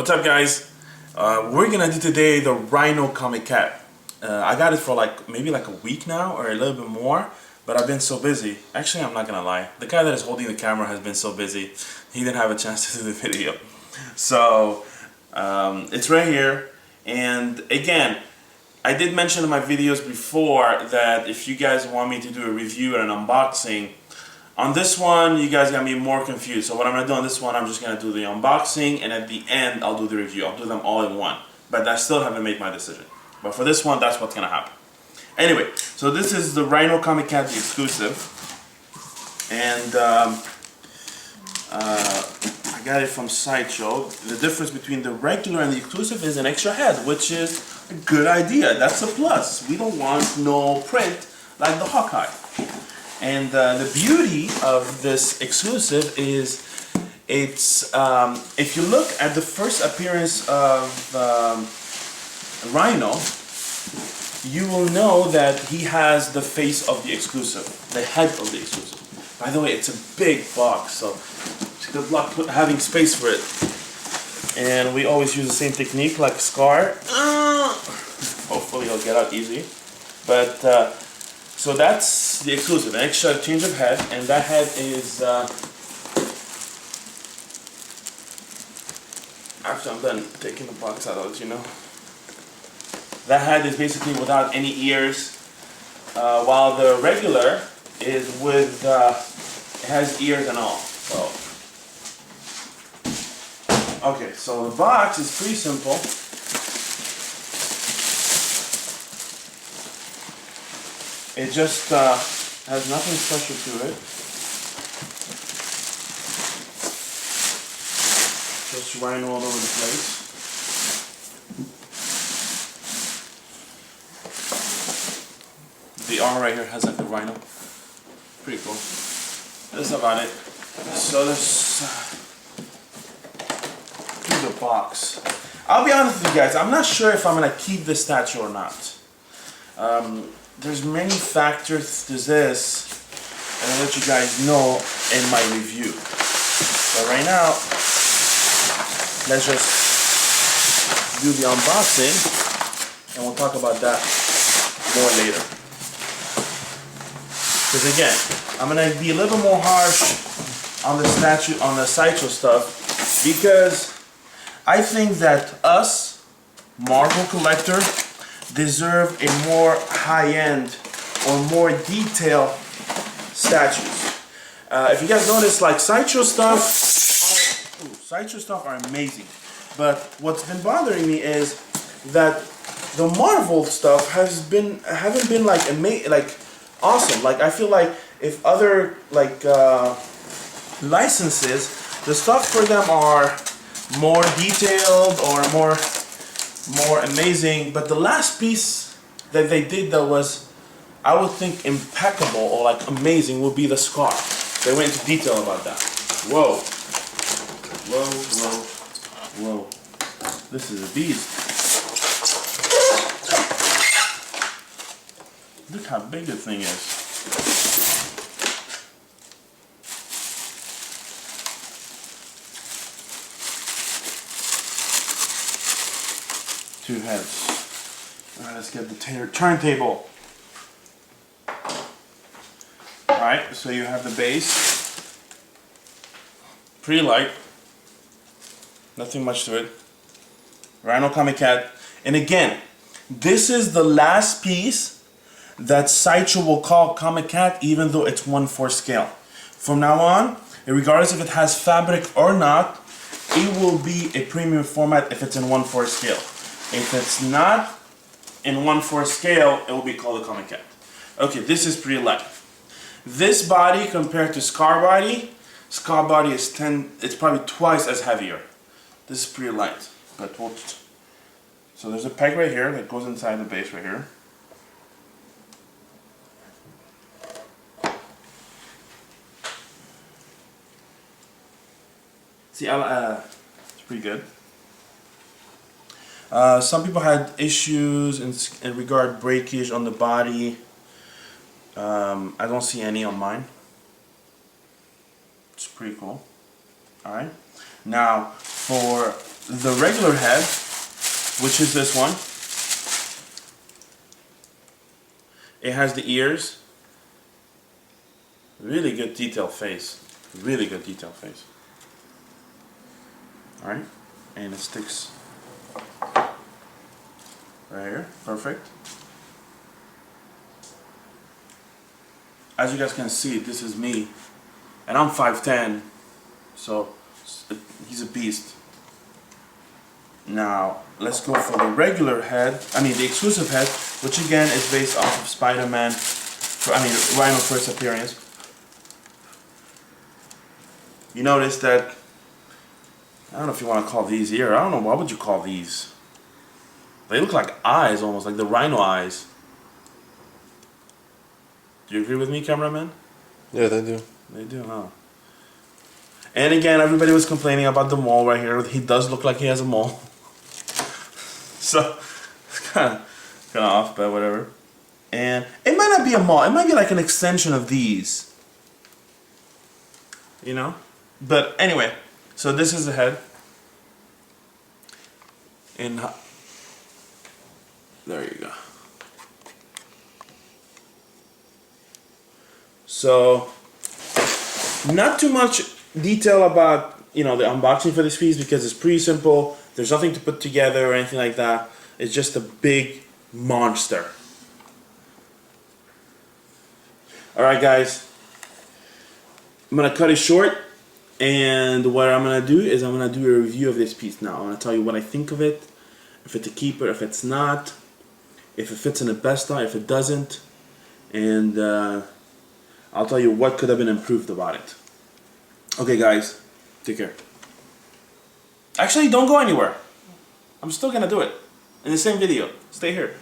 What's up, guys? We're gonna do today the Rhino Comiquette. I got it for maybe a week now or a little bit more, but I've been so busy. Actually, I'm not gonna lie. The guy that is holding the camera has been so busy, he didn't have a chance to do the video. So it's right here. And again, I did mention in my videos before that if you guys want me to do a review and an unboxing, on this one, you guys got me more confused. So what I'm going to do on this one, I'm just going to do the unboxing, and at the end, I'll do the review. I'll do them all in one. But I still haven't made my decision. But for this one, that's what's going to happen. Anyway, so this is the Rhino Comiquette exclusive. And I got it from Sideshow. The difference between the regular and the exclusive is an extra head, which is a good idea. That's a plus. We don't want no print like the Hawkeye. And the beauty of this exclusive is it's, if you look at the first appearance of Rhino, you will know that he has the face of the exclusive, the head of the exclusive. By the way, it's a big box, so good luck having space for it. And we always use the same technique like Scar. Hopefully he'll get out easy. But so that's the exclusive, an extra change of head, and that head is, after I'm done taking the box out, I'll let you know. That head is basically without any ears, while the regular is with, it has ears and all. So, okay, so the box is pretty simple. It just has nothing special to it. Just Rhino all over the place. The R right here has like the Rhino. Pretty cool. That's about it. So there's the box. I'll be honest with you guys, I'm not sure if I'm gonna keep this statue or not. There's many factors to this, and I'll let you guys know in my review. But right now, let's just do the unboxing, and we'll talk about that more later. Because again, I'm gonna be a little more harsh on the statue, on the sideshow stuff, because I think that us, Marvel collector, deserve a more high-end or more detailed statues. If you guys notice, like sideshow stuff are amazing. But what's been bothering me is that the Marvel stuff haven't been like awesome. Like I feel like if other licenses, the stuff for them are more detailed or more amazing, but the last piece that they did that was, I would think, impeccable or like amazing would be the scar. They went into detail about that. Whoa. Whoa, whoa, whoa. This is a beast. Look how big the thing is. Two heads. Alright, let's get the turntable. Alright, so you have the base. Pretty light. Nothing much to it. Rhino Comiquette. And again, this is the last piece that Sideshow will call Comiquette, even though it's 1/4 scale. From now on, regardless if it has fabric or not, it will be a premium format if it's in 1/4 scale. If it's not in 1/4 scale, it will be called a Comiquette. Okay, this is pretty light. This body compared to Scar body is it's probably twice as heavier. This is pretty light, but so there's a peg right here that goes inside the base right here. See, it's pretty good. Some people had issues in regard breakage on the body. I don't see any on mine. It's pretty cool. Alright. Now, for the regular head, which is this one. It has the ears. Really good detailed face. Really good detailed face. Alright, and it sticks right here. Perfect. As you guys can see, this is me. And I'm 5'10", so he's a beast. Now, let's go for the regular head, the exclusive head, which again is based off of Spider-Man, Rhino first appearance. You notice that, I don't know if you want to call these ear, I don't know, what would you call these? They look like eyes almost, like the Rhino eyes. Do you agree with me, cameraman? Yeah, they do. They do, huh? And again, everybody was complaining about the mole right here. He does look like he has a mole. So, it's kind of off, but whatever. And it might not be a mole. It might be like an extension of these. You know? But anyway, so this is the head. And there you go. So, not too much detail about, the unboxing for this piece because it's pretty simple. There's nothing to put together or anything like that. It's just a big monster. Alright guys, I'm going to cut it short, and what I'm going to do is I'm going to do a review of this piece now. I'm going to tell you what I think of it, if it's a keeper, if it's not, if it fits in the best style, if it doesn't, and I'll tell you what could have been improved about it. Okay guys, take care. Actually, don't go anywhere. I'm still gonna do it in the same video. Stay here.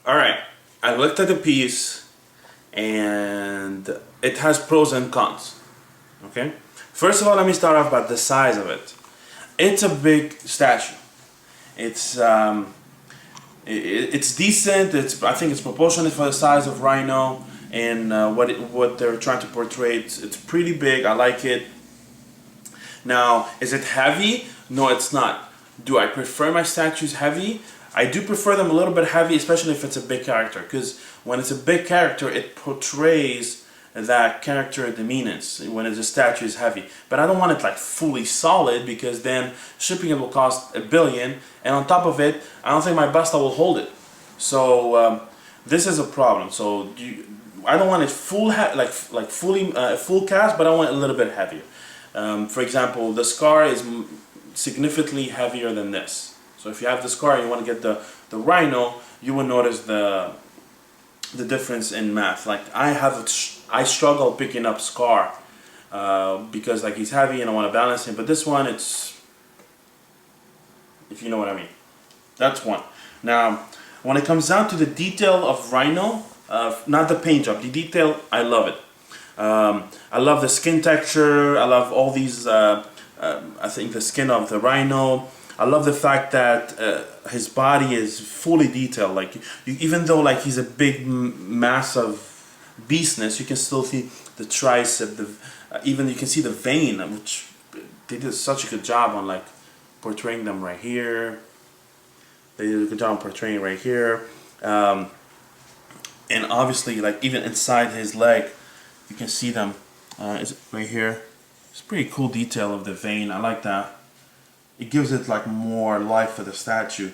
Alright, I looked at the piece and it has pros and cons. Okay? First of all, let me start off about the size of it. It's a big statue. It's decent. I think it's proportionate for the size of Rhino and what they're trying to portray. It's pretty big. I like it. Now, is it heavy? No, it's not. Do I prefer my statues heavy? I do prefer them a little bit heavy, especially if it's a big character, because when it's a big character, it portrays that character demeanance when the statue is heavy. But I don't want it like fully solid, because then shipping it will cost $1 billion, and on top of it, I don't think my basta will hold it. So this is a problem. So I don't want it full full cast, but I want it a little bit heavier. For example, the scar is significantly heavier than this. So if you have the scar and you want to get the Rhino, you will notice the difference in math. Like I struggle picking up scar because like he's heavy and I want to balance him. But this one, it's, if you know what I mean. That's one. Now, when it comes down to the detail of Rhino, not the paint job, the detail, I love it. I love the skin texture. I love all these. I think the skin of the Rhino. I love the fact that his body is fully detailed. Like even though like he's a big mass of beastness, you can still see the tricep. Even you can see the vein, which they did such a good job on like portraying them right here. They did a good job on portraying right here, and obviously like even inside his leg, you can see them. Is right here. It's a pretty cool detail of the vein. I like that. It gives it like more life for the statue.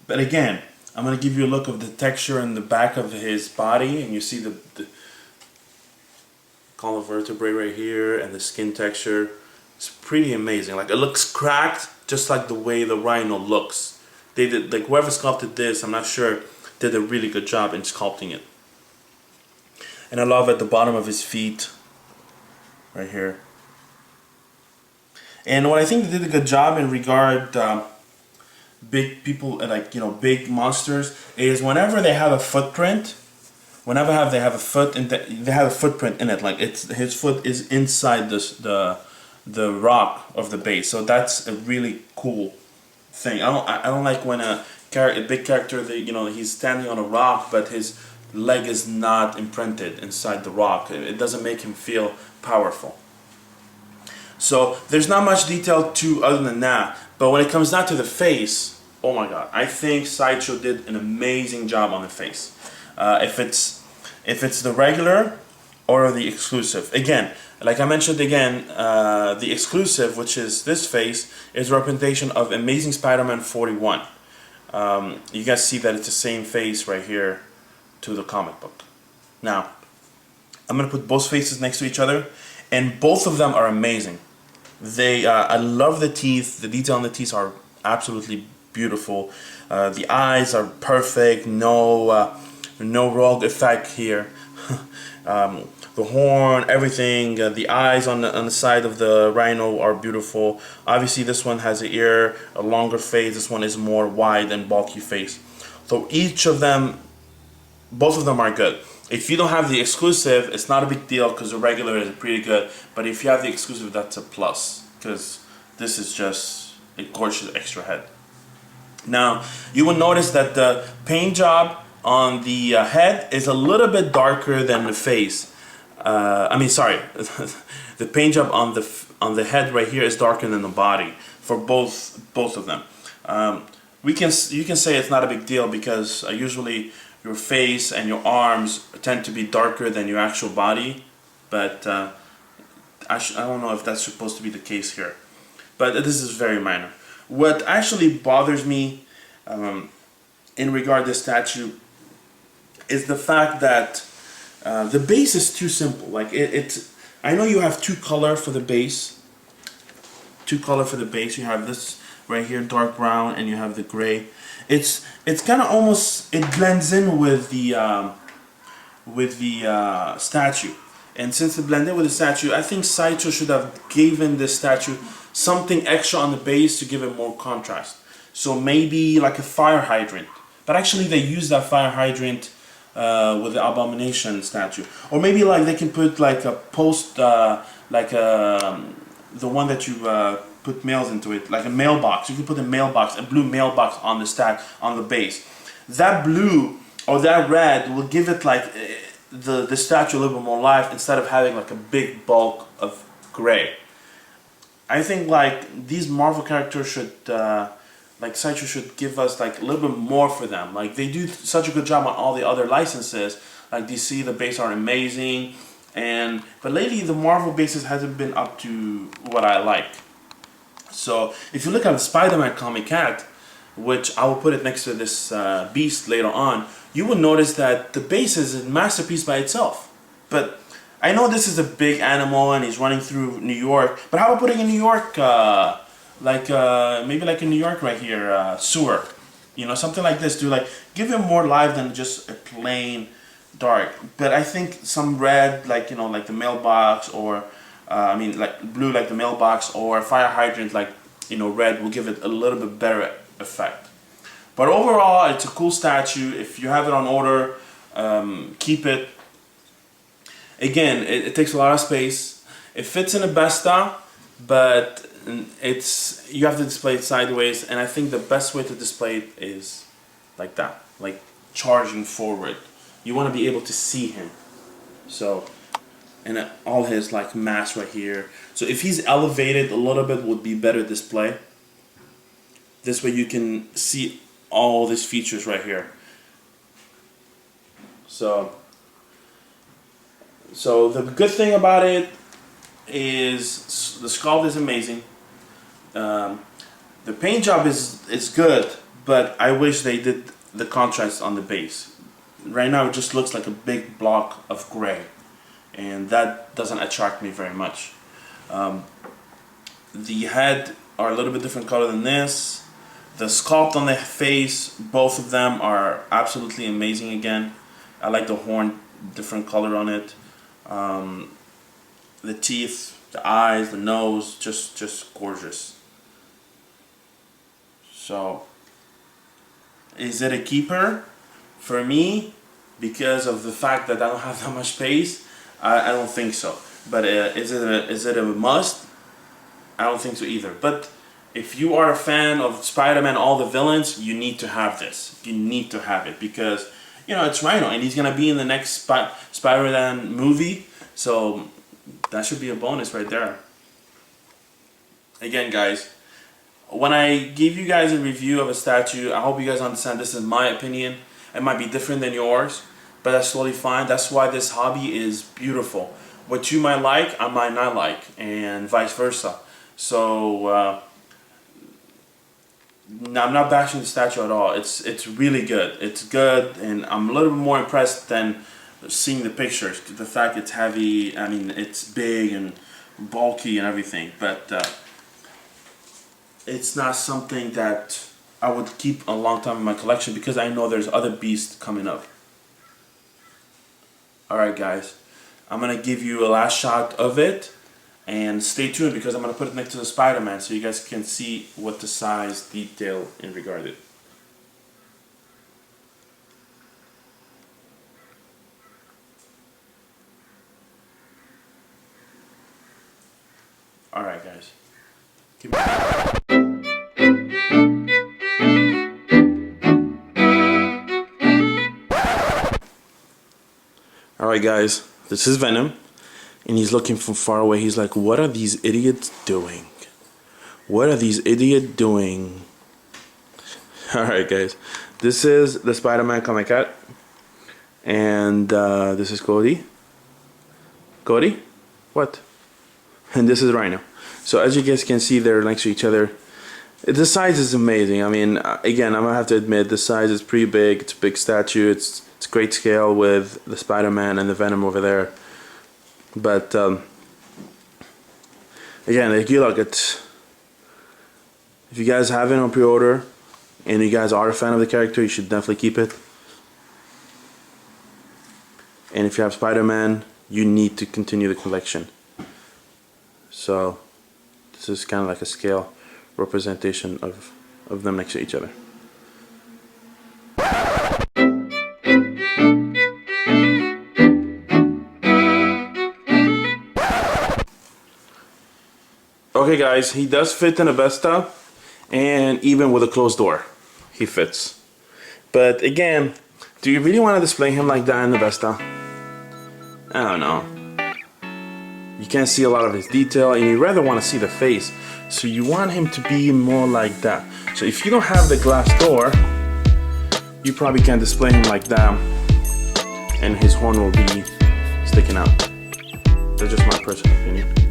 But again, I'm going to give you a look of the texture in the back of his body, and you see the column vertebrae right here and the skin texture. It's pretty amazing. Like it looks cracked just like the way the Rhino looks. They did, like whoever sculpted this, I'm not sure, did a really good job in sculpting it. And I love at the bottom of his feet right here. And what I think they did a good job in regard big people, like big monsters, is whenever they have a footprint, they have a foot and they have a footprint in it, like his foot is inside the rock of the base. So that's a really cool thing. I don't like when a big character, he's standing on a rock, but his leg is not imprinted inside the rock. It doesn't make him feel powerful. So there's not much detail to other than that. But when it comes down to the face, oh my god, I think Sideshow did an amazing job on the face. If it's the regular or the exclusive. Again, like I mentioned again, the exclusive, which is this face, is a representation of Amazing Spider-Man 41. You guys see that it's the same face right here to the comic book. Now, I'm going to put both faces next to each other, and both of them are amazing. I love the teeth. The detail on the teeth are absolutely beautiful. The eyes are perfect. No rogue effect here. The horn, everything. The eyes on the side of the Rhino are beautiful. Obviously, this one has an ear, a longer face. This one is more wide and bulky face. So each of them, both of them are good. If you don't have the exclusive, it's not a big deal because the regular is pretty good. But if you have the exclusive, that's a plus because this is just a gorgeous extra head. Now, you will notice that the paint job on the head is a little bit darker than the face. The paint job on the head right here is darker than the body for both of them. You can say it's not a big deal because usually your face and your arms tend to be darker than your actual body, but I don't know if that's supposed to be the case here. But this is very minor. What actually bothers me in regard to this statue is the fact that the base is too simple. Like I know you have two color for the base. You have this right here, dark brown, and you have the gray. It's kind of almost, it blends in with the statue. And since it blended in with the statue, I think Sideshow should have given this statue something extra on the base to give it more contrast. So maybe like a fire hydrant. But actually they use that fire hydrant with the Abomination statue. Or maybe like they can put like a post, the one that you put mails into it, like a mailbox. You can put a mailbox, a blue mailbox on the base. That blue or that red will give it like the statue a little bit more life instead of having like a big bulk of gray. I think like these Marvel characters should, like Sideshow should give us like a little bit more for them. Like they do such a good job on all the other licenses. Like DC, the base are amazing, but lately the Marvel bases hasn't been up to what I like. So if you look at the Spider-Man Comiquette, which I will put it next to this beast later on, you will notice that the base is a masterpiece by itself. But I know this is a big animal and he's running through New York, but how about putting in New York, maybe like in New York right here, sewer, you know, something like this to like give him more life than just a plain dark. But I think some red, like, you know, like the mailbox, or like blue like the mailbox, or fire hydrant like, you know, red will give it a little bit better effect. But overall, it's a cool statue. If you have it on order, keep it. Again, it takes a lot of space. It fits in a Besta, but you have to display it sideways, and I think the best way to display it is like that, like charging forward. You want to be able to see him. So, and all his like mass right here. So if he's elevated a little bit, would be better display. This way you can see all these features right here. So the good thing about it is the sculpt is amazing. The paint job is good, but I wish they did the contrast on the base. Right now it just looks like a big block of gray, and that doesn't attract me very much. The head are a little bit different color than this. The sculpt on the face, both of them are absolutely amazing again. I like the horn, different color on it. The teeth, the eyes, the nose, just gorgeous. So, is it a keeper? For me, because of the fact that I don't have that much space, I don't think so. But is it a must? I don't think so either. But if you are a fan of Spider-Man, all the villains, you need to have this. You need to have it because you know, it's Rhino, and he's gonna be in the next Spider-Man movie, so that should be a bonus right there. Again, guys, when I give you guys a review of a statue, I hope you guys understand this is my opinion. It might be different than yours, but that's totally fine. That's why this hobby is beautiful. What you might like, I might not like, and vice versa. So I'm not bashing the statue at all. It's really good. It's good, and I'm a little bit more impressed than seeing the pictures. The fact it's heavy, I mean, it's big and bulky and everything, but it's not something that I would keep a long time in my collection because I know there's other beasts coming up. Alright guys, I'm going to give you a last shot of it, and stay tuned because I'm going to put it next to the Spider-Man so you guys can see what the size detail in regard it. Alright guys, give me Alright guys, this is Venom, and he's looking from far away. He's like, what are these idiots doing? What are these idiots doing? Alright guys, this is the Spider-Man Comiquette, and this is Cody. Cody? What? And this is Rhino. So as you guys can see, they're next to each other. The size is amazing. I mean, again, I'm gonna have to admit the size is pretty big. It's a big statue. It's great scale with the Spider-Man and the Venom over there. But again, if you look at, if you guys have it on pre-order and you guys are a fan of the character, you should definitely keep it. And if you have Spider-Man, you need to continue the collection. So this is kind of like a scale representation of them next to each other. Okay guys, he does fit in a Vesta, and even with a closed door, he fits. But again, do you really want to display him like that in the Vesta? I don't know. You can't see a lot of his detail, and you rather want to see the face. So you want him to be more like that. So if you don't have the glass door, you probably can't display him like that, and his horn will be sticking out. That's just my personal opinion.